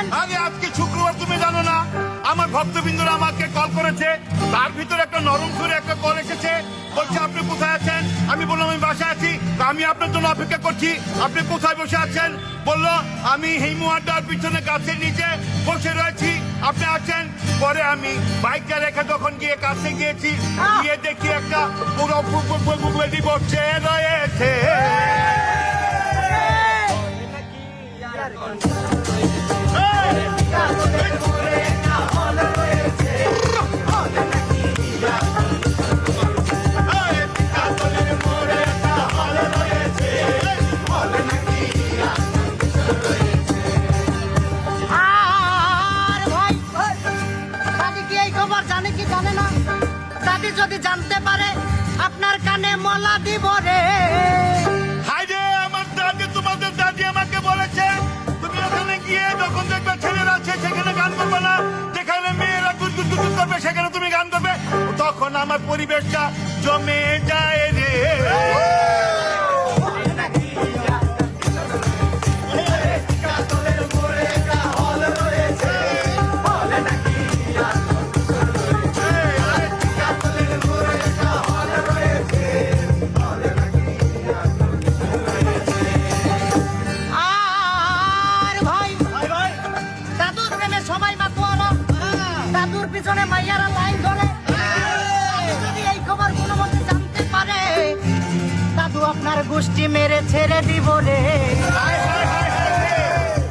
বলেন। আরে আজকে শুক্রবার, তুমি জানো না আমার ভক্তবৃন্দরা আমাকে কল করেছে, তার ভিতরে একটা নরম সুরে একটা কল এসেছে, বলছে আপনি কোথায় আছেন? আমি বললাম আমি বাসায় আছি। আমি আপনার জন্য অপেক্ষা করছি, আপনি কোথায় বসে আছেন? বললো আমি হিমু আড্ডার পিছনে গাছের নিচে বসে রয়েছি, আপনি আছেন? পরে আমি বাইকটা রেখে তখন গিয়ে কাছে গিয়েছি, গিয়ে দেখি একটা পুরো লেডি বসে রয়েছে। যদি জানতে পারে আপনার কানে মলা দিব রে। হাই রে, আমার দাদি, তোমাদের দাদি আমাকে বলেছে তুমি ওখানে গিয়ে যখন দেখবে ছেলেরা আছে সেখানে গান করবে না, যেখানে মেয়েরা গুজগুজ করবে সেখানে তুমি গান করবে। তখন আমার পরিবেশটা জমে যায় রে। পিছনে মাইয়ারা লাইন ধরে, যদি এই খবর কোনো মতে জানতে পারে দাদু আপনার গোষ্ঠী মেরে ছেড়ে দিব রে।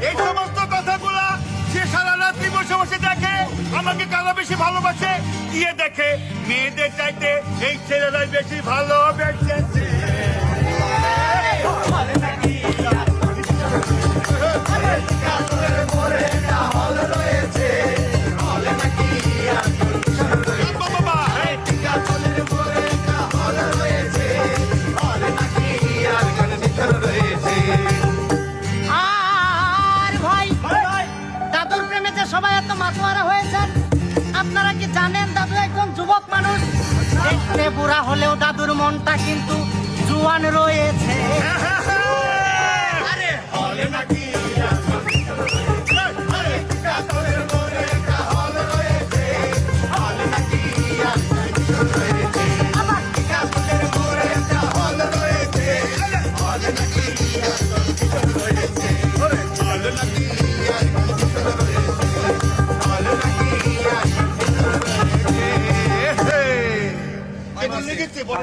এই সমস্ত কথাগুলা সে সারা রাত্রি বসে বসে দেখে আমাকে কারা বেশি ভালোবাসে, গিয়ে দেখে মেয়েদের চাইতে এই ছেলেরাই বেশি ভালোবেসেছে। সবাই এত মাতোয়ারা হয়েছেন, আপনারা কি জানেন দাদু একজন যুবক মানুষ? দেখতে বুড়া হলেও দাদুর মনটা কিন্তু জুয়ান রয়েছে। লেগেছে বড়